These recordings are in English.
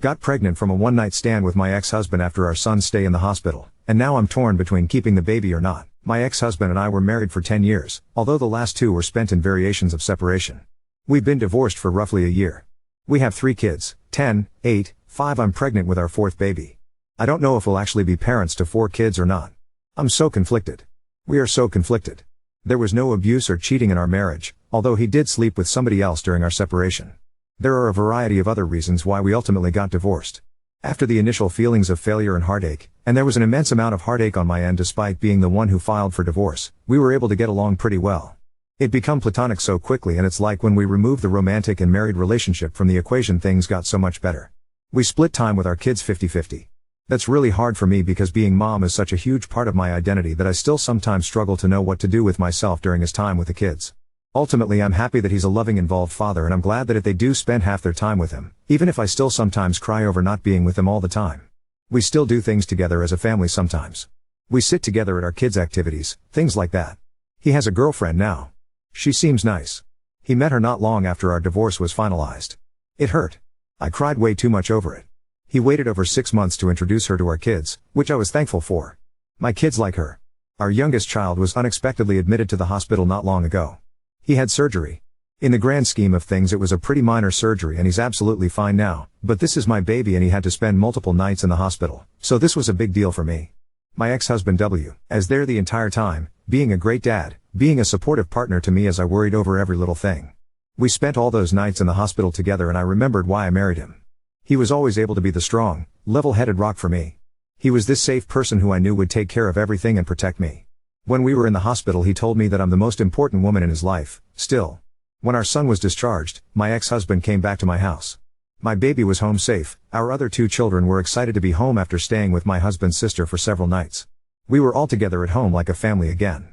Got pregnant from a one-night stand with my ex-husband after our son's stay in the hospital, and now I'm torn between keeping the baby or not. My ex-husband and I were married for 10 years, although the last 2 were spent in variations of separation. We've been divorced for roughly a year. We have 3 kids, 10, 8, 5. I'm pregnant with our 4th baby. I don't know if we'll actually be parents to 4 kids or not. I'm so conflicted. We are so conflicted. There was no abuse or cheating in our marriage, although he did sleep with somebody else during our separation. There are a variety of other reasons why we ultimately got divorced. After the initial feelings of failure and heartache, and there was an immense amount of heartache on my end despite being the one who filed for divorce, we were able to get along pretty well. It became platonic so quickly, and it's like when we removed the romantic and married relationship from the equation, things got so much better. We split time with our kids 50-50. That's really hard for me because being mom is such a huge part of my identity that I still sometimes struggle to know what to do with myself during his time with the kids. Ultimately, I'm happy that he's a loving, involved father, and I'm glad that if they do spend half their time with him, even if I still sometimes cry over not being with them all the time. We still do things together as a family sometimes. We sit together at our kids' activities, things like that. He has a girlfriend now. She seems nice. He met her not long after our divorce was finalized. It hurt. I cried way too much over it. He waited over 6 months to introduce her to our kids, which I was thankful for. My kids like her. Our youngest child was unexpectedly admitted to the hospital not long ago. He had surgery. In the grand scheme of things, it was a pretty minor surgery and he's absolutely fine now, but this is my baby and he had to spend multiple nights in the hospital, so this was a big deal for me. My ex-husband as there the entire time, being a great dad, being a supportive partner to me as I worried over every little thing. We spent all those nights in the hospital together and I remembered why I married him. He was always able to be the strong, level-headed rock for me. He was this safe person who I knew would take care of everything and protect me. When we were in the hospital, he told me that I'm the most important woman in his life, still. When our son was discharged, my ex-husband came back to my house. My baby was home safe. Our other 2 children were excited to be home after staying with my husband's sister for several nights. We were all together at home like a family again.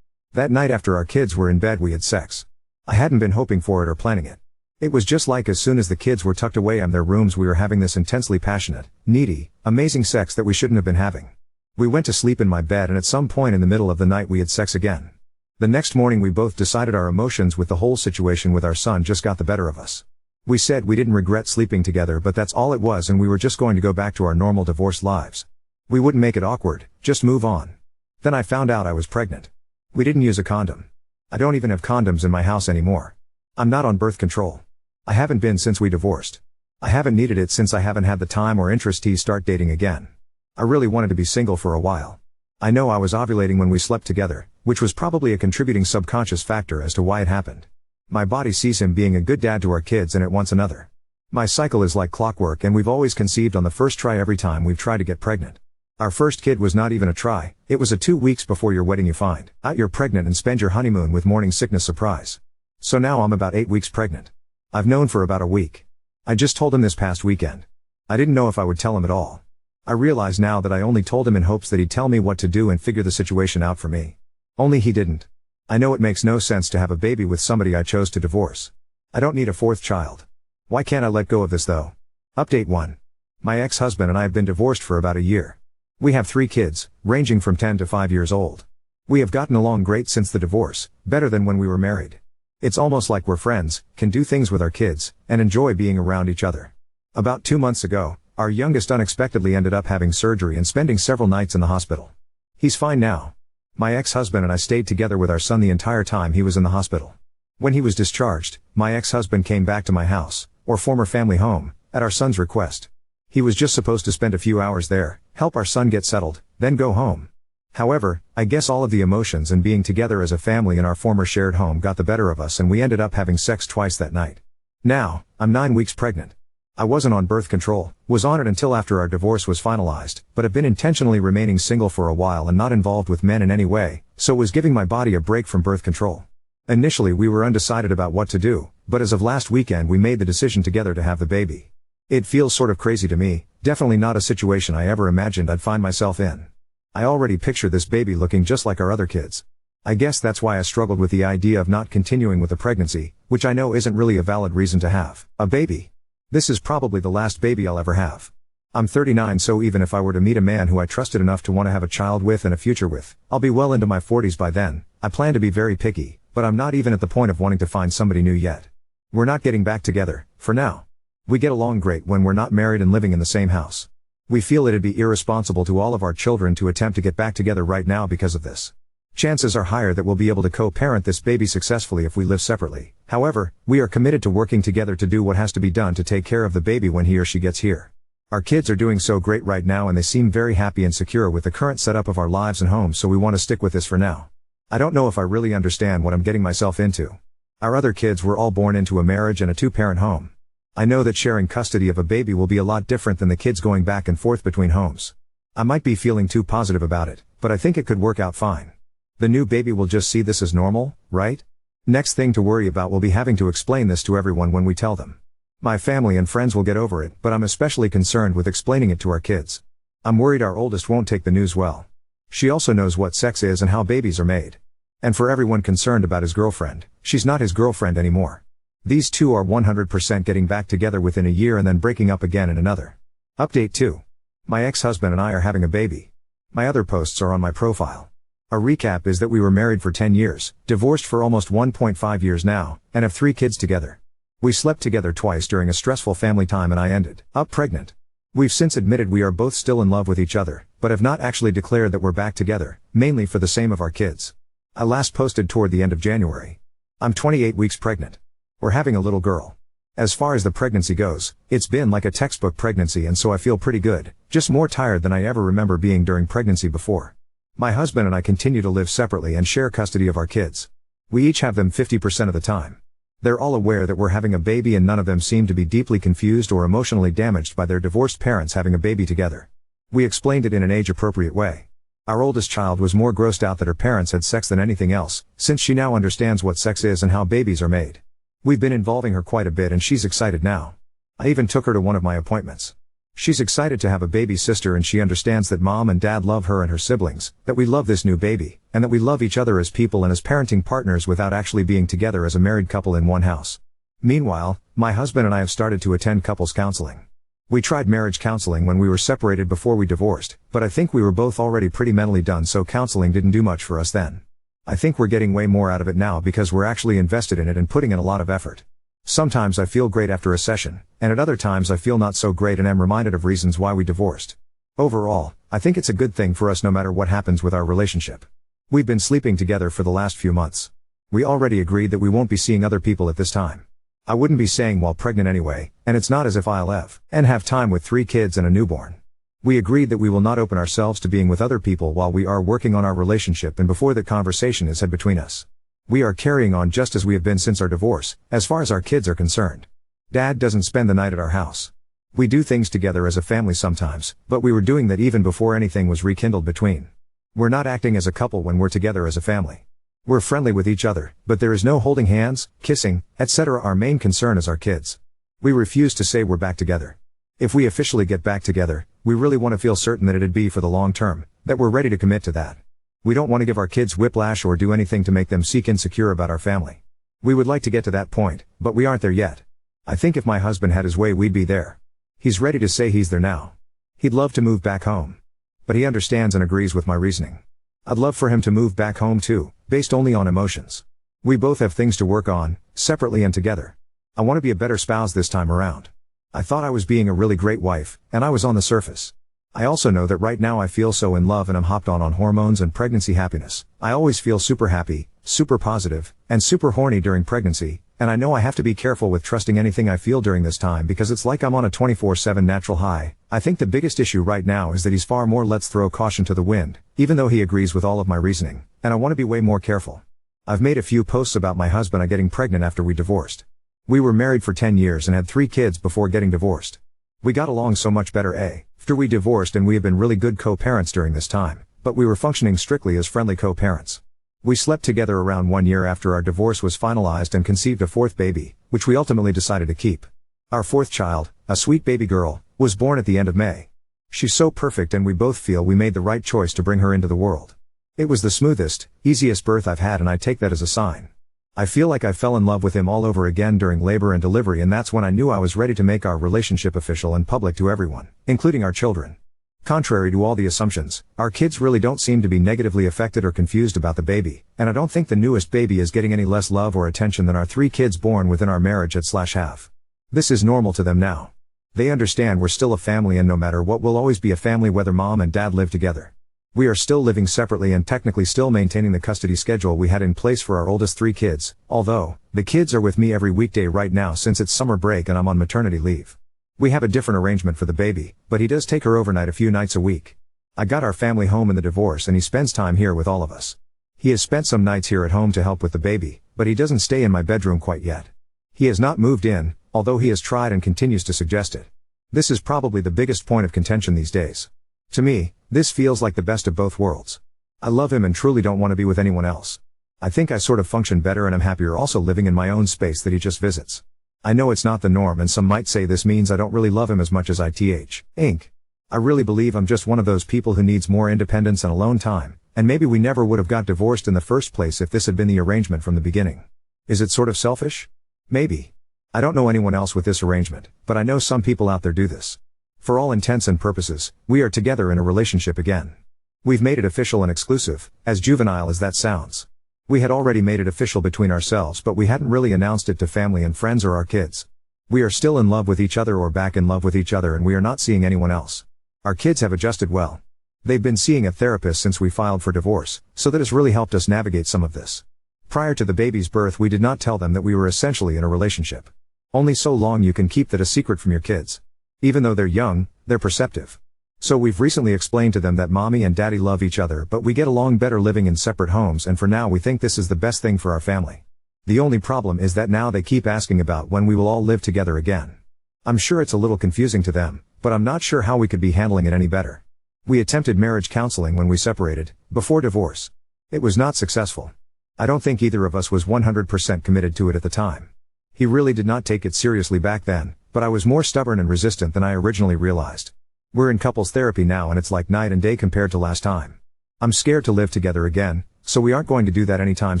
That night after our kids were in bed, we had sex. I hadn't been hoping for it or planning it. It was just like as soon as the kids were tucked away in their rooms, we were having this intensely passionate, needy, amazing sex that we shouldn't have been having. We went to sleep in my bed and at some point in the middle of the night we had sex again. The next morning we both decided our emotions with the whole situation with our son just got the better of us. We said we didn't regret sleeping together, but that's all it was, and we were just going to go back to our normal divorced lives. We wouldn't make it awkward, just move on. Then I found out I was pregnant. We didn't use a condom. I don't even have condoms in my house anymore. I'm not on birth control. I haven't been since we divorced. I haven't needed it since I haven't had the time or interest to start dating again. I really wanted to be single for a while. I know I was ovulating when we slept together, which was probably a contributing subconscious factor as to why it happened. My body sees him being a good dad to our kids and it wants another. My cycle is like clockwork, and we've always conceived on the first try every time we've tried to get pregnant. Our first kid was not even a try. It was a 2 weeks before your wedding you find out you're pregnant and spend your honeymoon with morning sickness surprise. So now I'm about 8 weeks pregnant. I've known for about a week. I just told him this past weekend. I didn't know if I would tell him at all. I realize now that I only told him in hopes that he'd tell me what to do and figure the situation out for me. Only he didn't. I know it makes no sense to have a baby with somebody I chose to divorce. I don't need a 4th child. Why can't I let go of this though? Update 1. My ex-husband and I have been divorced for about a year. We have 3 kids, ranging from 10 to 5 years old. We have gotten along great since the divorce, better than when we were married. It's almost like we're friends, can do things with our kids, and enjoy being around each other. About 2 months ago, our youngest unexpectedly ended up having surgery and spending several nights in the hospital. He's fine now. My ex-husband and I stayed together with our son the entire time he was in the hospital. When he was discharged, my ex-husband came back to my house, or former family home, at our son's request. He was just supposed to spend a few hours there, help our son get settled, then go home. However, I guess all of the emotions and being together as a family in our former shared home got the better of us, and we ended up having sex twice that night. Now, I'm 9 weeks pregnant. I wasn't on birth control, was on it until after our divorce was finalized, but have been intentionally remaining single for a while and not involved with men in any way, so was giving my body a break from birth control. Initially we were undecided about what to do, but as of last weekend we made the decision together to have the baby. It feels sort of crazy to me, definitely not a situation I ever imagined I'd find myself in. I already picture this baby looking just like our other kids. I guess that's why I struggled with the idea of not continuing with the pregnancy, which I know isn't really a valid reason to have a baby. This is probably the last baby I'll ever have. I'm 39, so even if I were to meet a man who I trusted enough to want to have a child with and a future with, I'll be well into my 40s by then. I plan to be very picky, but I'm not even at the point of wanting to find somebody new yet. We're not getting back together, for now. We get along great when we're not married and living in the same house. We feel it'd be irresponsible to all of our children to attempt to get back together right now because of this. Chances are higher that we'll be able to co-parent this baby successfully if we live separately. However, we are committed to working together to do what has to be done to take care of the baby when he or she gets here. Our kids are doing so great right now and they seem very happy and secure with the current setup of our lives and homes, so we want to stick with this for now. I don't know if I really understand what I'm getting myself into. Our other kids were all born into a marriage and a two-parent home. I know that sharing custody of a baby will be a lot different than the kids going back and forth between homes. I might be feeling too positive about it, but I think it could work out fine. The new baby will just see this as normal, right? Next thing to worry about will be having to explain this to everyone when we tell them. My family and friends will get over it, but I'm especially concerned with explaining it to our kids. I'm worried our oldest won't take the news well. She also knows what sex is and how babies are made. And for everyone concerned about his girlfriend, she's not his girlfriend anymore. These two are 100% getting back together within a year and then breaking up again in another. Update 2. My ex-husband and I are having a baby. My other posts are on my profile. A recap is that we were married for 10 years, divorced for almost 1.5 years now, and have 3 kids together. We slept together twice during a stressful family time and I ended up pregnant. We've since admitted we are both still in love with each other, but have not actually declared that we're back together, mainly for the same of our kids. I last posted toward the end of January. I'm 28 weeks pregnant. We're having a little girl. As far as the pregnancy goes, it's been like a textbook pregnancy and so I feel pretty good, just more tired than I ever remember being during pregnancy before. My husband and I continue to live separately and share custody of our kids. We each have them 50% of the time. They're all aware that we're having a baby and none of them seem to be deeply confused or emotionally damaged by their divorced parents having a baby together. We explained it in an age-appropriate way. Our oldest child was more grossed out that her parents had sex than anything else, since she now understands what sex is and how babies are made. We've been involving her quite a bit and she's excited now. I even took her to one of my appointments. She's excited to have a baby sister and she understands that mom and dad love her and her siblings, that we love this new baby, and that we love each other as people and as parenting partners without actually being together as a married couple in one house. Meanwhile, my husband and I have started to attend couples counseling. We tried marriage counseling when we were separated before we divorced, but I think we were both already pretty mentally done, so counseling didn't do much for us then. I think we're getting way more out of it now because we're actually invested in it and putting in a lot of effort. Sometimes I feel great after a session, and at other times I feel not so great and am reminded of reasons why we divorced. Overall, I think it's a good thing for us no matter what happens with our relationship. We've been sleeping together for the last few months. We already agreed that we won't be seeing other people at this time. I wouldn't be saying while pregnant anyway, and it's not as if I'll have time with 3 kids and a newborn. We agreed that we will not open ourselves to being with other people while we are working on our relationship and before that conversation is had between us. We are carrying on just as we have been since our divorce, as far as our kids are concerned. Dad doesn't spend the night at our house. We do things together as a family sometimes, but we were doing that even before anything was rekindled between. We're not acting as a couple when we're together as a family. We're friendly with each other, but there is no holding hands, kissing, etc. Our main concern is our kids. We refuse to say we're back together. If we officially get back together, we really want to feel certain that it'd be for the long term, that we're ready to commit to that. We don't want to give our kids whiplash or do anything to make them seek insecure about our family. We would like to get to that point, but we aren't there yet. I think if my husband had his way we'd be there. He's ready to say he's there now. He'd love to move back home. But he understands and agrees with my reasoning. I'd love for him to move back home too, based only on emotions. We both have things to work on, separately and together. I want to be a better spouse this time around. I thought I was being a really great wife, and I was on the surface. I also know that right now I feel so in love and I'm hopped on hormones and pregnancy happiness. I always feel super happy, super positive, and super horny during pregnancy, and I know I have to be careful with trusting anything I feel during this time because it's like I'm on a 24/7 natural high. I think the biggest issue right now is that he's far more let's throw caution to the wind, even though he agrees with all of my reasoning, and I want to be way more careful. I've made a few posts about my husband getting pregnant after we divorced. We were married for 10 years and had 3 kids before getting divorced. We got along so much better after we divorced, and we have been really good co-parents during this time, but we were functioning strictly as friendly co-parents. We slept together around 1 year after our divorce was finalized and conceived a 4th baby, which we ultimately decided to keep. Our 4th child, a sweet baby girl, was born at the end of May. She's so perfect and we both feel we made the right choice to bring her into the world. It was the smoothest, easiest birth I've had and I take that as a sign. I feel like I fell in love with him all over again during labor and delivery, and that's when I knew I was ready to make our relationship official and public to everyone, including our children. Contrary to all the assumptions, our kids really don't seem to be negatively affected or confused about the baby, and I don't think the newest baby is getting any less love or attention than our 3 kids born within our marriage /have. This is normal to them now. They understand we're still a family, and no matter what, we'll always be a family whether mom and dad live together. We are still living separately and technically still maintaining the custody schedule we had in place for our oldest 3 kids, although, the kids are with me every weekday right now since it's summer break and I'm on maternity leave. We have a different arrangement for the baby, but he does take her overnight a few nights a week. I got our family home in the divorce and he spends time here with all of us. He has spent some nights here at home to help with the baby, but he doesn't stay in my bedroom quite yet. He has not moved in, although he has tried and continues to suggest it. This is probably the biggest point of contention these days. To me, this feels like the best of both worlds. I love him and truly don't want to be with anyone else. I think I sort of function better and I'm happier also living in my own space that he just visits. I know it's not the norm and some might say this means I don't really love him as much as I think. I really believe I'm just one of those people who needs more independence and alone time, and maybe we never would have got divorced in the first place if this had been the arrangement from the beginning. Is it sort of selfish? Maybe. I don't know anyone else with this arrangement, but I know some people out there do this. For all intents and purposes, we are together in a relationship again. We've made it official and exclusive, as juvenile as that sounds. We had already made it official between ourselves, but we hadn't really announced it to family and friends or our kids. We are still in love with each other or back in love with each other, and we are not seeing anyone else. Our kids have adjusted well. They've been seeing a therapist since we filed for divorce, so that has really helped us navigate some of this. Prior to the baby's birth, we did not tell them that we were essentially in a relationship. Only so long you can keep that a secret from your kids. Even though they're young, they're perceptive. So we've recently explained to them that mommy and daddy love each other, but we get along better living in separate homes, and for now we think this is the best thing for our family. The only problem is that now they keep asking about when we will all live together again. I'm sure it's a little confusing to them, but I'm not sure how we could be handling it any better. We attempted marriage counseling when we separated, before divorce. It was not successful. I don't think either of us was 100% committed to it at the time. He really did not take it seriously back then, but I was more stubborn and resistant than I originally realized. We're in couples therapy now and it's like night and day compared to last time. I'm scared to live together again, so we aren't going to do that anytime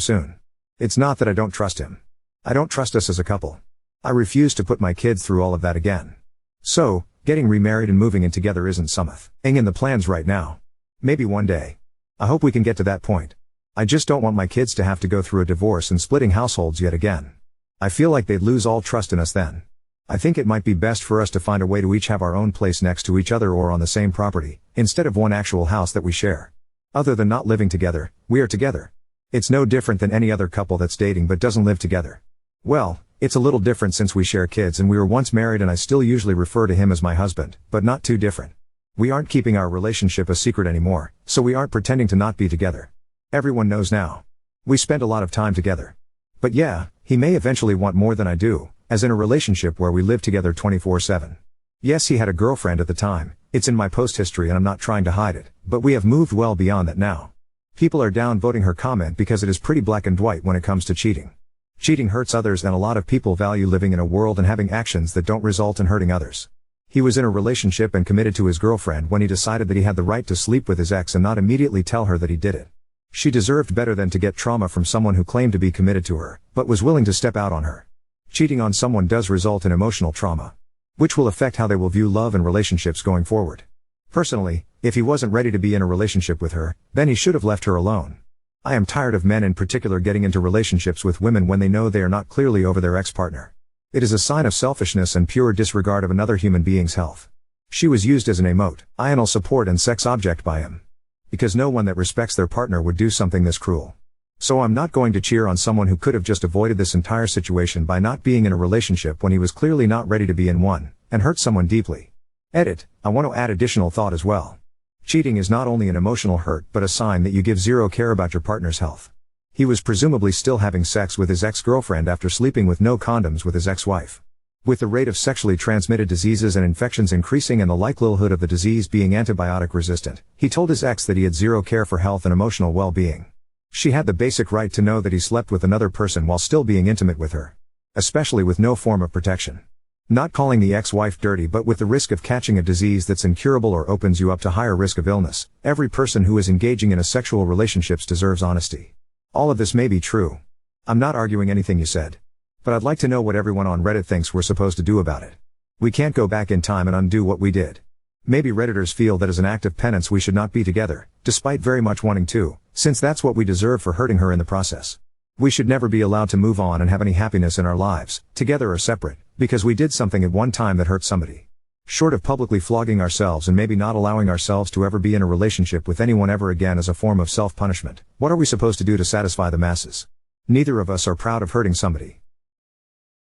soon. It's not that I don't trust him. I don't trust us as a couple. I refuse to put my kids through all of that again. So, getting remarried and moving in together isn't something in the plans right now. Maybe one day. I hope we can get to that point. I just don't want my kids to have to go through a divorce and splitting households yet again. I feel like they'd lose all trust in us then. I think it might be best for us to find a way to each have our own place next to each other or on the same property, instead of one actual house that we share. Other than not living together, we are together. It's no different than any other couple that's dating but doesn't live together. Well, it's a little different since we share kids and we were once married and I still usually refer to him as my husband, but not too different. We aren't keeping our relationship a secret anymore, so we aren't pretending to not be together. Everyone knows now. We spend a lot of time together. But yeah, he may eventually want more than I do, as in a relationship where we live together 24/7. Yes, he had a girlfriend at the time, it's in my post history and I'm not trying to hide it, but we have moved well beyond that now. People are downvoting her comment because it is pretty black and white when it comes to cheating. Cheating hurts others and a lot of people value living in a world and having actions that don't result in hurting others. He was in a relationship and committed to his girlfriend when he decided that he had the right to sleep with his ex and not immediately tell her that he did it. She deserved better than to get trauma from someone who claimed to be committed to her, but was willing to step out on her. Cheating on someone does result in emotional trauma, which will affect how they will view love and relationships going forward. Personally, if he wasn't ready to be in a relationship with her, then he should have left her alone. I am tired of men in particular getting into relationships with women when they know they are not clearly over their ex-partner. It is a sign of selfishness and pure disregard of another human being's health. She was used as an emotional support and sex object by him. Because no one that respects their partner would do something this cruel. So I'm not going to cheer on someone who could have just avoided this entire situation by not being in a relationship when he was clearly not ready to be in one, and hurt someone deeply. Edit, I want to add additional thought as well. Cheating is not only an emotional hurt but a sign that you give zero care about your partner's health. He was presumably still having sex with his ex-girlfriend after sleeping with no condoms with his ex-wife. With the rate of sexually transmitted diseases and infections increasing and the likelihood of the disease being antibiotic resistant, he told his ex that he had zero care for health and emotional well-being. She had the basic right to know that he slept with another person while still being intimate with her. Especially with no form of protection. Not calling the ex-wife dirty but with the risk of catching a disease that's incurable or opens you up to higher risk of illness. Every person who is engaging in a sexual relationships deserves honesty. All of this may be true. I'm not arguing anything you said. But I'd like to know what everyone on Reddit thinks we're supposed to do about it. We can't go back in time and undo what we did. Maybe Redditors feel that as an act of penance we should not be together, despite very much wanting to, since that's what we deserve for hurting her in the process. We should never be allowed to move on and have any happiness in our lives, together or separate, Because we did something at one time that hurt somebody. Short of publicly flogging ourselves and maybe not allowing ourselves to ever be in a relationship with anyone ever again as a form of self-punishment, what are we supposed to do to satisfy the masses? Neither of us are proud of hurting somebody.